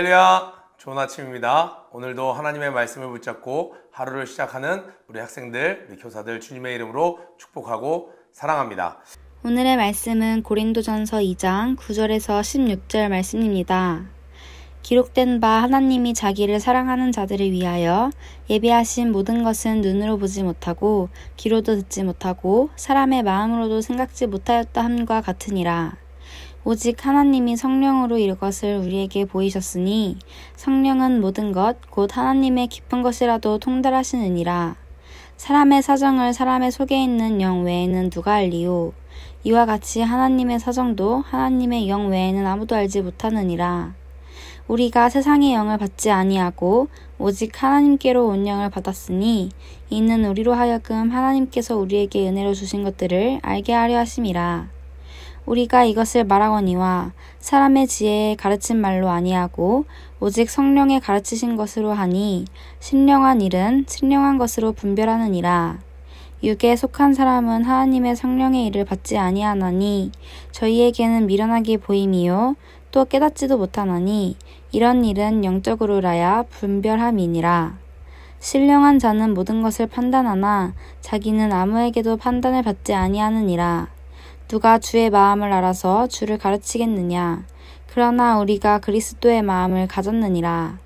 할렐루야, 좋은 아침입니다. 오늘도 하나님의 말씀을 붙잡고 하루를 시작하는 우리 학생들, 우리 교사들 주님의 이름으로 축복하고 사랑합니다. 오늘의 말씀은 고린도전서 2장 9절에서 16절 말씀입니다. 기록된 바 하나님이 자기를 사랑하는 자들을 위하여 예비하신 모든 것은 눈으로 보지 못하고 귀로도 듣지 못하고 사람의 마음으로도 생각지 못하였다 함과 같으니라. 오직 하나님이 성령으로 이것을 우리에게 보이셨으니 성령은 모든 것 곧 하나님의 깊은 것이라도 통달하시느니라. 사람의 사정을 사람의 속에 있는 영 외에는 누가 알리요? 이와 같이 하나님의 사정도 하나님의 영 외에는 아무도 알지 못하느니라. 우리가 세상의 영을 받지 아니하고 오직 하나님께로 온 영을 받았으니 이는 우리로 하여금 하나님께서 우리에게 은혜로 주신 것들을 알게 하려 하심이라. 우리가 이것을 말하거니와 사람의 지혜에 가르친 말로 아니하고 오직 성령의 가르치신 것으로 하니 신령한 일은 신령한 것으로 분별하느니라. 육에 속한 사람은 하나님의 성령의 일을 받지 아니하나니 저희에게는 미련하게 보임이요 또 깨닫지도 못하나니 이런 일은 영적으로라야 분별함이니라. 신령한 자는 모든 것을 판단하나 자기는 아무에게도 판단을 받지 아니하느니라. 누가 주의 마음을 알아서 주를 가르치겠느냐? 그러나 우리가 그리스도의 마음을 가졌느니라.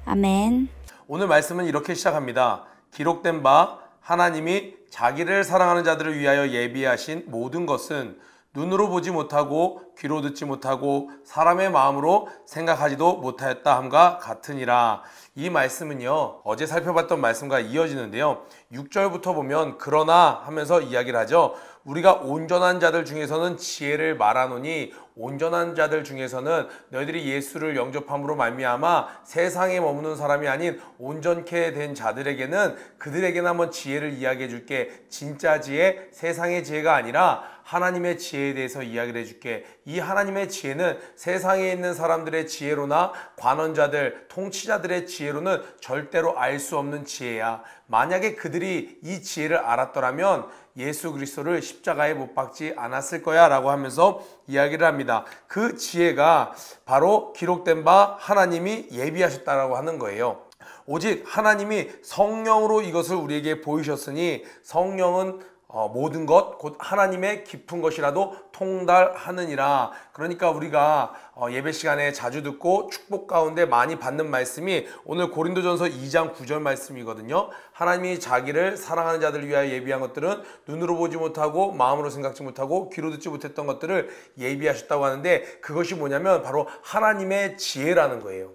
아멘. 오늘 말씀은 이렇게 시작합니다. 기록된 바 하나님이 자기를 사랑하는 자들을 위하여 예비하신 모든 것은 눈으로 보지 못하고 귀로 듣지 못하고 사람의 마음으로 생각하지도 못하였다 함과 같으니라. 이 말씀은요, 어제 살펴봤던 말씀과 이어지는데요. 6절부터 보면 그러나 하면서 이야기를 하죠. 우리가 온전한 자들 중에서는 지혜를 말하노니 온전한 자들 중에서는 너희들이 예수를 영접함으로 말미암아 세상에 머무는 사람이 아닌 온전케 된 자들에게는 그들에게는 한번 지혜를 이야기해 줄게. 진짜 지혜, 세상의 지혜가 아니라 하나님의 지혜에 대해서 이야기를 해줄게. 이 하나님의 지혜는 세상에 있는 사람들의 지혜로나 관원자들, 통치자들의 지혜로는 절대로 알 수 없는 지혜야. 만약에 그들이 이 지혜를 알았더라면 예수 그리스도를 십자가에 못 박지 않았을 거야 라고 하면서 이야기를 합니다. 그 지혜가 바로 기록된 바 하나님이 예비하셨다라고 하는 거예요. 오직 하나님이 성령으로 이것을 우리에게 보이셨으니 성령은 모든 것 곧 하나님의 깊은 것이라도 통달하느니라. 그러니까 우리가 예배 시간에 자주 듣고 축복 가운데 많이 받는 말씀이 오늘 고린도전서 2장 9절 말씀이거든요. 하나님이 자기를 사랑하는 자들을 위하여 예비한 것들은 눈으로 보지 못하고 마음으로 생각지 못하고 귀로 듣지 못했던 것들을 예비하셨다고 하는데, 그것이 뭐냐면 바로 하나님의 지혜라는 거예요.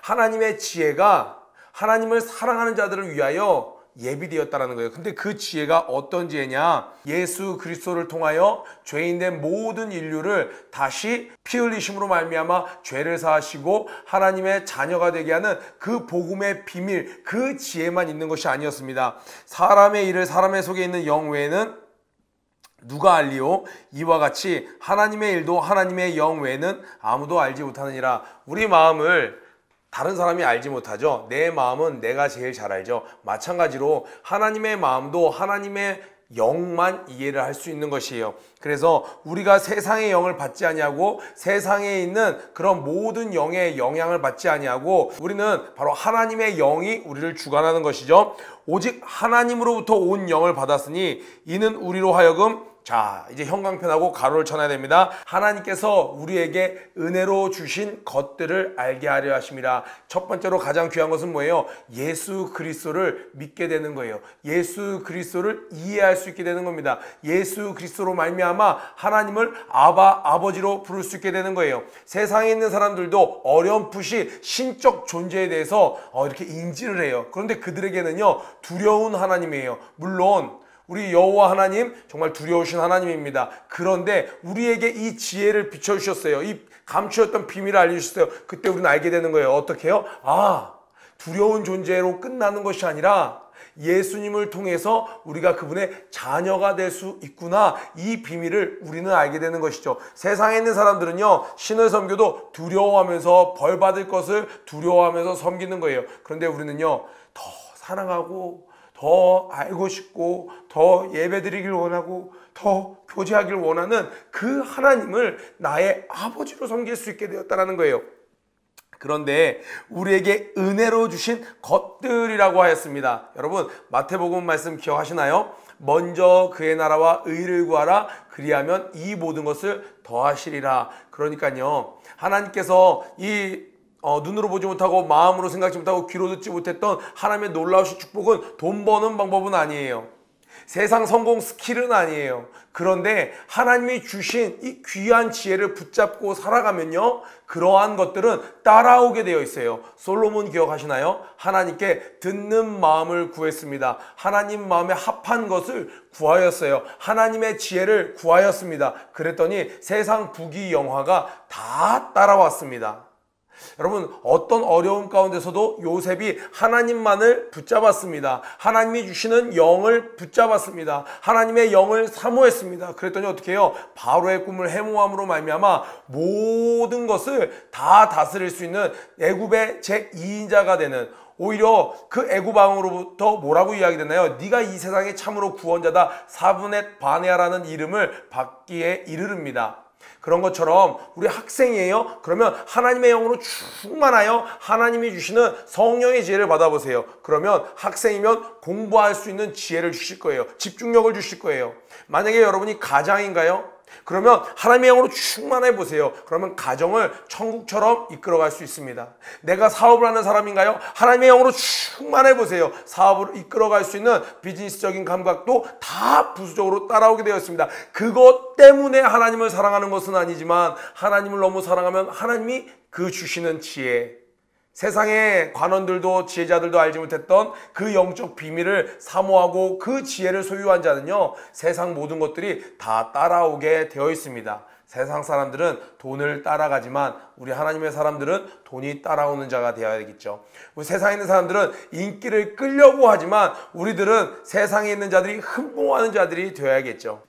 하나님의 지혜가 하나님을 사랑하는 자들을 위하여 예비되었다라는 거예요. 근데 그 지혜가 어떤 지혜냐? 예수 그리스도를 통하여 죄인된 모든 인류를 다시 피 흘리심으로 말미암아 죄를 사하시고 하나님의 자녀가 되게 하는 그 복음의 비밀, 그 지혜만 있는 것이 아니었습니다. 사람의 일을 사람의 속에 있는 영 외에는 누가 알리오? 이와 같이 하나님의 일도 하나님의 영 외에는 아무도 알지 못하느니라. 우리 마음을 다른 사람이 알지 못하죠. 내 마음은 내가 제일 잘 알죠. 마찬가지로 하나님의 마음도 하나님의 영만 이해를 할 수 있는 것이에요. 그래서 우리가 세상의 영을 받지 아니하고 세상에 있는 그런 모든 영의 영향을 받지 아니하고 우리는 바로 하나님의 영이 우리를 주관하는 것이죠. 오직 하나님으로부터 온 영을 받았으니 이는 우리로 하여금, 자, 이제 형광펜하고 가로를 쳐놔야 됩니다. 하나님께서 우리에게 은혜로 주신 것들을 알게 하려 하심이라. 첫 번째로 가장 귀한 것은 뭐예요? 예수 그리스도를 믿게 되는 거예요. 예수 그리스도를 이해할 수 있게 되는 겁니다. 예수 그리스도로 말미암아 하나님을 아버지로 부를 수 있게 되는 거예요. 세상에 있는 사람들도 어렴풋이 신적 존재에 대해서 이렇게 인지를 해요. 그런데 그들에게는요, 두려운 하나님이에요. 물론 우리 여호와 하나님 정말 두려우신 하나님입니다. 그런데 우리에게 이 지혜를 비춰주셨어요. 이 감추었던 비밀을 알려주셨어요. 그때 우리는 알게 되는 거예요. 어떻게 해요? 두려운 존재로 끝나는 것이 아니라 예수님을 통해서 우리가 그분의 자녀가 될 수 있구나. 이 비밀을 우리는 알게 되는 것이죠. 세상에 있는 사람들은요, 신을 섬겨도 두려워하면서 벌 받을 것을 두려워하면서 섬기는 거예요. 그런데 우리는요, 더 사랑하고 더 알고 싶고 더 예배드리길 원하고 더 교제하길 원하는 그 하나님을 나의 아버지로 섬길 수 있게 되었다는 거예요. 그런데 우리에게 은혜로 주신 것들이라고 하였습니다. 여러분 마태복음 말씀 기억하시나요? 먼저 그의 나라와 의를 구하라. 그리하면 이 모든 것을 더하시리라. 그러니까요, 하나님께서 이 눈으로 보지 못하고 마음으로 생각지 못하고 귀로 듣지 못했던 하나님의 놀라우신 축복은 돈 버는 방법은 아니에요. 세상 성공 스킬은 아니에요. 그런데 하나님이 주신 이 귀한 지혜를 붙잡고 살아가면요, 그러한 것들은 따라오게 되어 있어요. 솔로몬 기억하시나요? 하나님께 듣는 마음을 구했습니다. 하나님 마음에 합한 것을 구하였어요. 하나님의 지혜를 구하였습니다. 그랬더니 세상 부귀영화가 다 따라왔습니다. 여러분, 어떤 어려움 가운데서도 요셉이 하나님만을 붙잡았습니다. 하나님이 주시는 영을 붙잡았습니다. 하나님의 영을 사모했습니다. 그랬더니 어떻게 해요? 바로의 꿈을 해모함으로 말미암아 모든 것을 다 다스릴 수 있는 애굽의 제2인자가 되는, 오히려 그 애굽 왕으로부터 뭐라고 이야기되나요? 네가 이 세상의 참으로 구원자다, 사분의 바네아라는 이름을 받기에 이르릅니다. 그런 것처럼 우리 학생이에요? 그러면 하나님의 영으로 충만하여 하나님이 주시는 성령의 지혜를 받아보세요. 그러면 학생이면 공부할 수 있는 지혜를 주실 거예요. 집중력을 주실 거예요. 만약에 여러분이 가장인가요? 그러면 하나님의 영으로 충만해 보세요. 그러면 가정을 천국처럼 이끌어갈 수 있습니다. 내가 사업을 하는 사람인가요? 하나님의 영으로 충만해 보세요. 사업을 이끌어갈 수 있는 비즈니스적인 감각도 다 부수적으로 따라오게 되었습니다. 그것 때문에 하나님을 사랑하는 것은 아니지만, 하나님을 너무 사랑하면 하나님이 그 주시는 지혜, 세상의 관원들도 지혜자들도 알지 못했던 그 영적 비밀을 사모하고 그 지혜를 소유한 자는요, 세상 모든 것들이 다 따라오게 되어 있습니다. 세상 사람들은 돈을 따라가지만 우리 하나님의 사람들은 돈이 따라오는 자가 되어야 되겠죠. 우리 세상에 있는 사람들은 인기를 끌려고 하지만 우리들은 세상에 있는 자들이 흠모하는 자들이 되어야겠죠.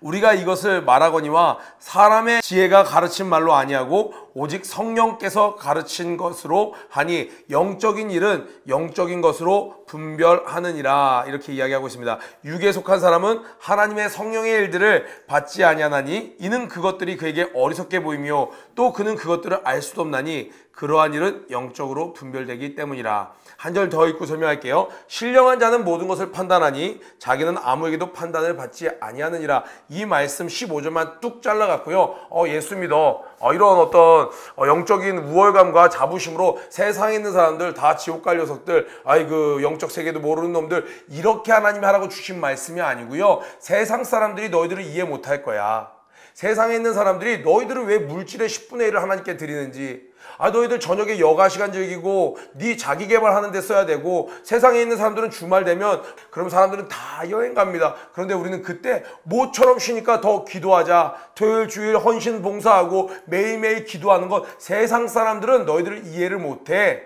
우리가 이것을 말하거니와 사람의 지혜가 가르친 말로 아니하고 오직 성령께서 가르친 것으로 하니 영적인 일은 영적인 것으로 분별하느니라, 이렇게 이야기하고 있습니다. 육에 속한 사람은 하나님의 성령의 일들을 받지 아니하나니 이는 그것들이 그에게 어리석게 보이며 또 그는 그것들을 알 수도 없나니 그러한 일은 영적으로 분별되기 때문이라. 한 절 더 읽고 설명할게요. 신령한 자는 모든 것을 판단하니 자기는 아무에게도 판단을 받지 아니하느니라. 이 말씀 15절만 뚝 잘라갔고요. 예수 믿어. 이런 어떤 영적인 우월감과 자부심으로 세상에 있는 사람들 다 지옥 갈 녀석들, 그 영적 세계도 모르는 놈들, 이렇게 하나님이 하라고 주신 말씀이 아니고요. 세상 사람들이 너희들을 이해 못할 거야. 세상에 있는 사람들이 너희들을 왜 물질의 10분의 1을 하나님께 드리는지, 너희들 저녁에 여가 시간 즐기고 네 자기 개발하는 데 써야 되고, 세상에 있는 사람들은 주말 되면 그럼 사람들은 다 여행 갑니다. 그런데 우리는 그때 모처럼 쉬니까 더 기도하자, 토요일 주일 헌신 봉사하고 매일매일 기도하는 것, 세상 사람들은 너희들을 이해를 못해.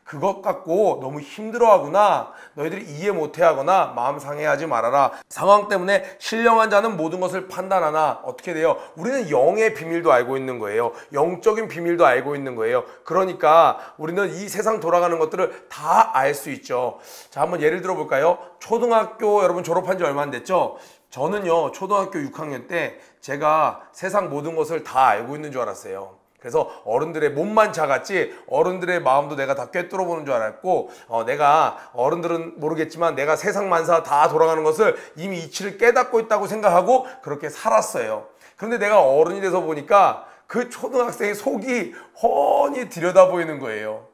그것 갖고 너무 힘들어하거나 너희들이 이해 못해하거나 마음 상해하지 말아라. 상황 때문에 신령한 자는 모든 것을 판단하나 어떻게 돼요? 우리는 영의 비밀도 알고 있는 거예요. 영적인 비밀도 알고 있는 거예요. 그러니까 우리는 이 세상 돌아가는 것들을 다 알 수 있죠. 자, 한번 예를 들어 볼까요? 초등학교 여러분 졸업한 지 얼마 안 됐죠? 저는요, 초등학교 6학년 때 제가 세상 모든 것을 다 알고 있는 줄 알았어요. 그래서 어른들의 몸만 작았지 어른들의 마음도 내가 다 꿰뚫어 보는 줄 알았고, 내가, 어른들은 모르겠지만 내가 세상 만사 다 돌아가는 것을 이미 이치를 깨닫고 있다고 생각하고 그렇게 살았어요. 그런데 내가 어른이 돼서 보니까 그 초등학생의 속이 훤히 들여다 보이는 거예요.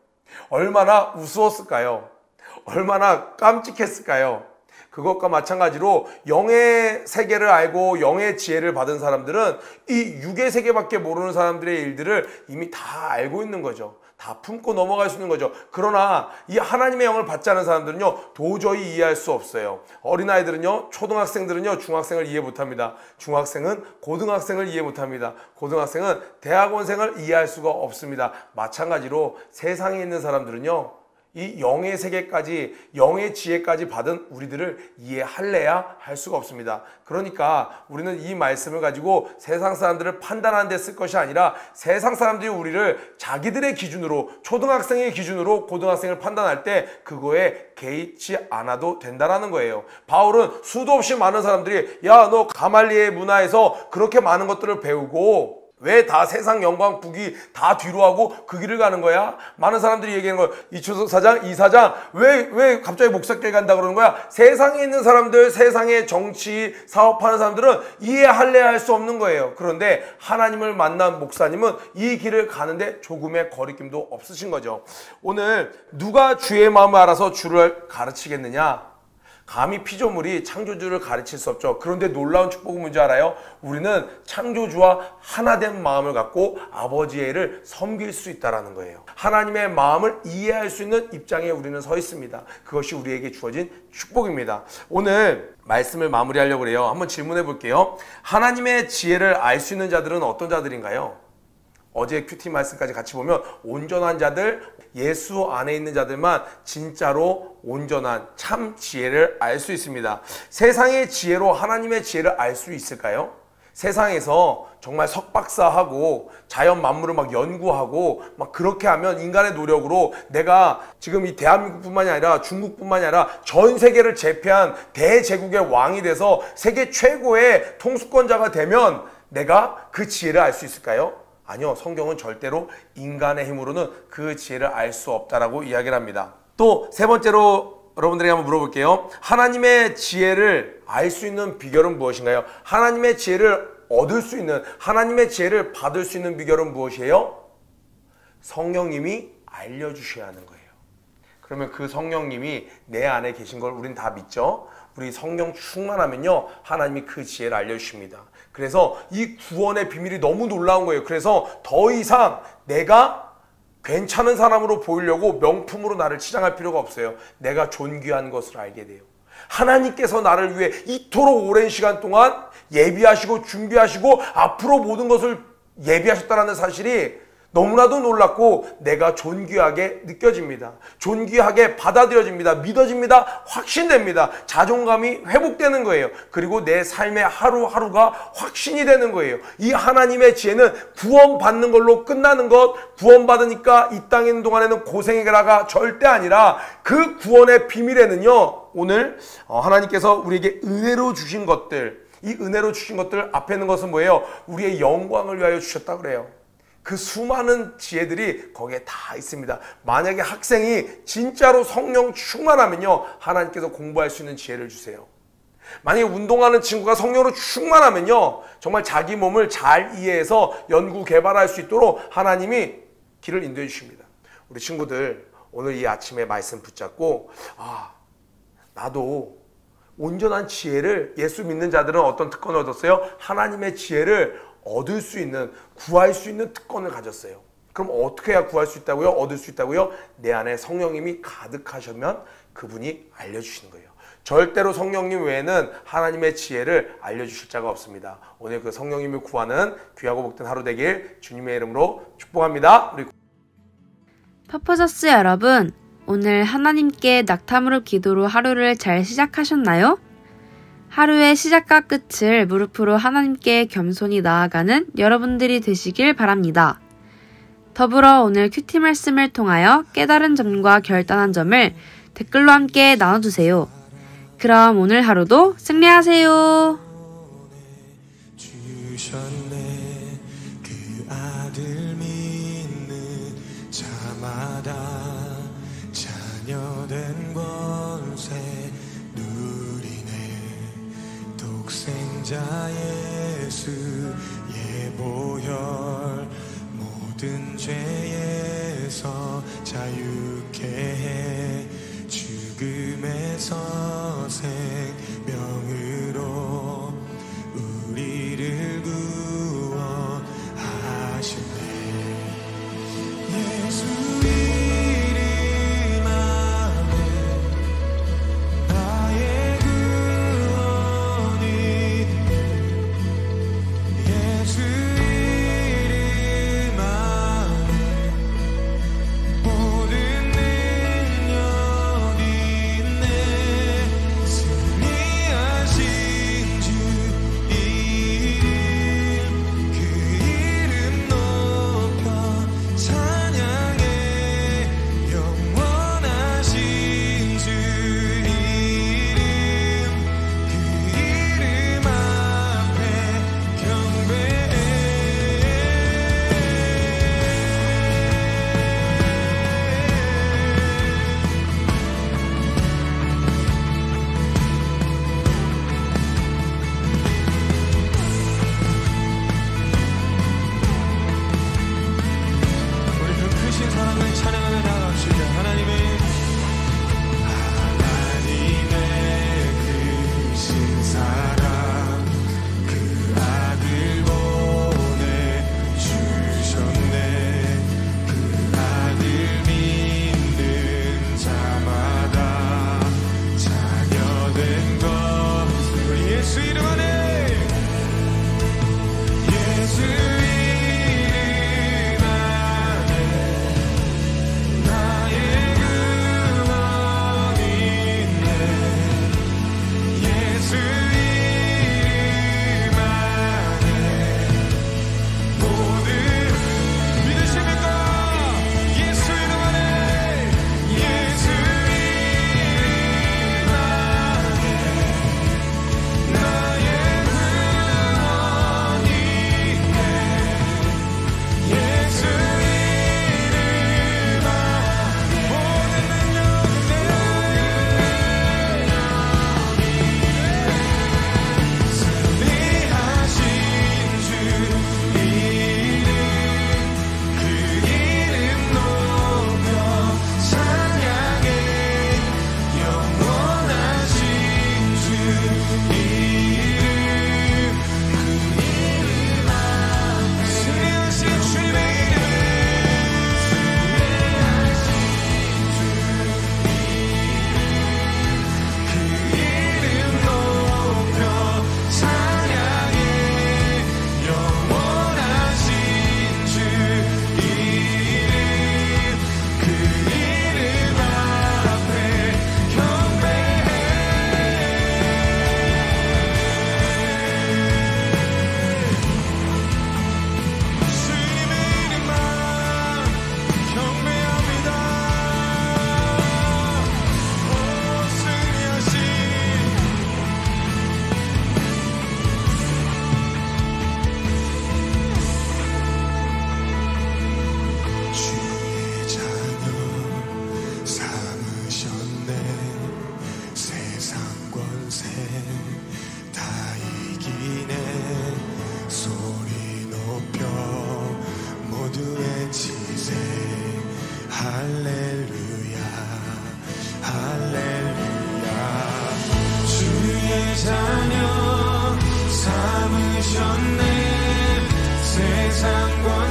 얼마나 우스웠을까요? 얼마나 깜찍했을까요? 그것과 마찬가지로 영의 세계를 알고 영의 지혜를 받은 사람들은 이 육의 세계밖에 모르는 사람들의 일들을 이미 다 알고 있는 거죠. 다 품고 넘어갈 수 있는 거죠. 그러나 이 하나님의 영을 받지 않은 사람들은요, 도저히 이해할 수 없어요. 어린아이들은요, 초등학생들은요, 중학생을 이해 못합니다. 중학생은 고등학생을 이해 못합니다. 고등학생은 대학원생을 이해할 수가 없습니다. 마찬가지로 세상에 있는 사람들은요, 이 영의 세계까지, 영의 지혜까지 받은 우리들을 이해할래야 할 수가 없습니다. 그러니까 우리는 이 말씀을 가지고 세상 사람들을 판단하는 데 쓸 것이 아니라 세상 사람들이 우리를 자기들의 기준으로, 초등학생의 기준으로 고등학생을 판단할 때 그거에 개의치 않아도 된다는 거예요. 바울은 수도 없이 많은 사람들이 야, 너 가말리엘 문화에서 그렇게 많은 것들을 배우고 왜 다 세상 영광 부귀 다 뒤로 하고 그 길을 가는 거야? 많은 사람들이 얘기하는 거야. 이초석 사장, 이 사장 왜 갑자기 목사길 간다 그러는 거야? 세상에 있는 사람들, 세상의 정치, 사업하는 사람들은 이해할래야 할 수 없는 거예요. 그런데 하나님을 만난 목사님은 이 길을 가는데 조금의 거리낌도 없으신 거죠. 오늘 누가 주의 마음을 알아서 주를 가르치겠느냐? 감히 피조물이 창조주를 가르칠 수 없죠. 그런데 놀라운 축복은 뭔지 알아요? 우리는 창조주와 하나된 마음을 갖고 아버지의 일을 섬길 수 있다는 거예요. 하나님의 마음을 이해할 수 있는 입장에 우리는 서 있습니다. 그것이 우리에게 주어진 축복입니다. 오늘 말씀을 마무리하려고 해요. 한번 질문해 볼게요. 하나님의 지혜를 알 수 있는 자들은 어떤 자들인가요? 어제 큐티 말씀까지 같이 보면 온전한 자들, 예수 안에 있는 자들만 진짜로 온전한 참 지혜를 알 수 있습니다. 세상의 지혜로 하나님의 지혜를 알 수 있을까요? 세상에서 정말 석박사하고 자연 만물을 막 연구하고 막 그렇게 하면 인간의 노력으로 내가 지금 이 대한민국뿐만이 아니라 중국뿐만이 아니라 전 세계를 제패한 대제국의 왕이 돼서 세계 최고의 통수권자가 되면 내가 그 지혜를 알 수 있을까요? 아니요. 성경은 절대로 인간의 힘으로는 그 지혜를 알 수 없다라고 이야기를 합니다. 또 세 번째로 여러분들에게 한번 물어볼게요. 하나님의 지혜를 알 수 있는 비결은 무엇인가요? 하나님의 지혜를 얻을 수 있는, 하나님의 지혜를 받을 수 있는 비결은 무엇이에요? 성령님이 알려주셔야 하는 거예요. 그러면 그 성령님이 내 안에 계신 걸 우린 다 믿죠? 우리 성령 충만하면요, 하나님이 그 지혜를 알려주십니다. 그래서 이 구원의 비밀이 너무 놀라운 거예요. 그래서 더 이상 내가 괜찮은 사람으로 보이려고 명품으로 나를 치장할 필요가 없어요. 내가 존귀한 것을 알게 돼요. 하나님께서 나를 위해 이토록 오랜 시간 동안 예비하시고 준비하시고 앞으로 모든 것을 예비하셨다는 사실이 너무나도 놀랍고 내가 존귀하게 느껴집니다. 존귀하게 받아들여집니다. 믿어집니다. 확신됩니다. 자존감이 회복되는 거예요. 그리고 내 삶의 하루하루가 확신이 되는 거예요. 이 하나님의 지혜는 구원받는 걸로 끝나는 것, 구원받으니까 이 땅에 있는 동안에는 고생해라가 절대 아니라 그 구원의 비밀에는요, 오늘 하나님께서 우리에게 은혜로 주신 것들, 이 은혜로 주신 것들 앞에 있는 것은 뭐예요? 우리의 영광을 위하여 주셨다고 그래요. 그 수많은 지혜들이 거기에 다 있습니다. 만약에 학생이 진짜로 성령 충만하면요, 하나님께서 공부할 수 있는 지혜를 주세요. 만약에 운동하는 친구가 성령으로 충만하면요, 정말 자기 몸을 잘 이해해서 연구 개발할 수 있도록 하나님이 길을 인도해 주십니다. 우리 친구들 오늘 이 아침에 말씀 붙잡고 나도 온전한 지혜를, 예수 믿는 자들은 어떤 특권을 얻었어요? 하나님의 지혜를 얻을 수 있는, 구할 수 있는 특권을 가졌어요. 그럼 어떻게 해야 구할 수 있다고요? 얻을 수 있다고요? 내 안에 성령님이 가득하시면 그분이 알려주시는 거예요. 절대로 성령님 외에는 하나님의 지혜를 알려주실 자가 없습니다. 오늘 그 성령님을 구하는 귀하고 복된 하루 되길 주님의 이름으로 축복합니다. 우리 퍼포저스 여러분, 오늘 하나님께 낙타무릎 기도로 하루를 잘 시작하셨나요? 하루의 시작과 끝을 무릎으로 하나님께 겸손히 나아가는 여러분들이 되시길 바랍니다. 더불어 오늘 큐티 말씀을 통하여 깨달은 점과 결단한 점을 댓글로 함께 나눠주세요. 그럼 오늘 하루도 승리하세요. 주셨네. 그 아들 믿는 자마다 자녀된 권세 독생자 예수 예보혈 모든 죄에서 자유케 해 죽음에서 생명으로 우리를 구원하시네. 예수 이름 안에 나의 예수 이름 안에 모든 능력이 있네. 승리하신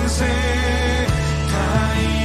곳에 다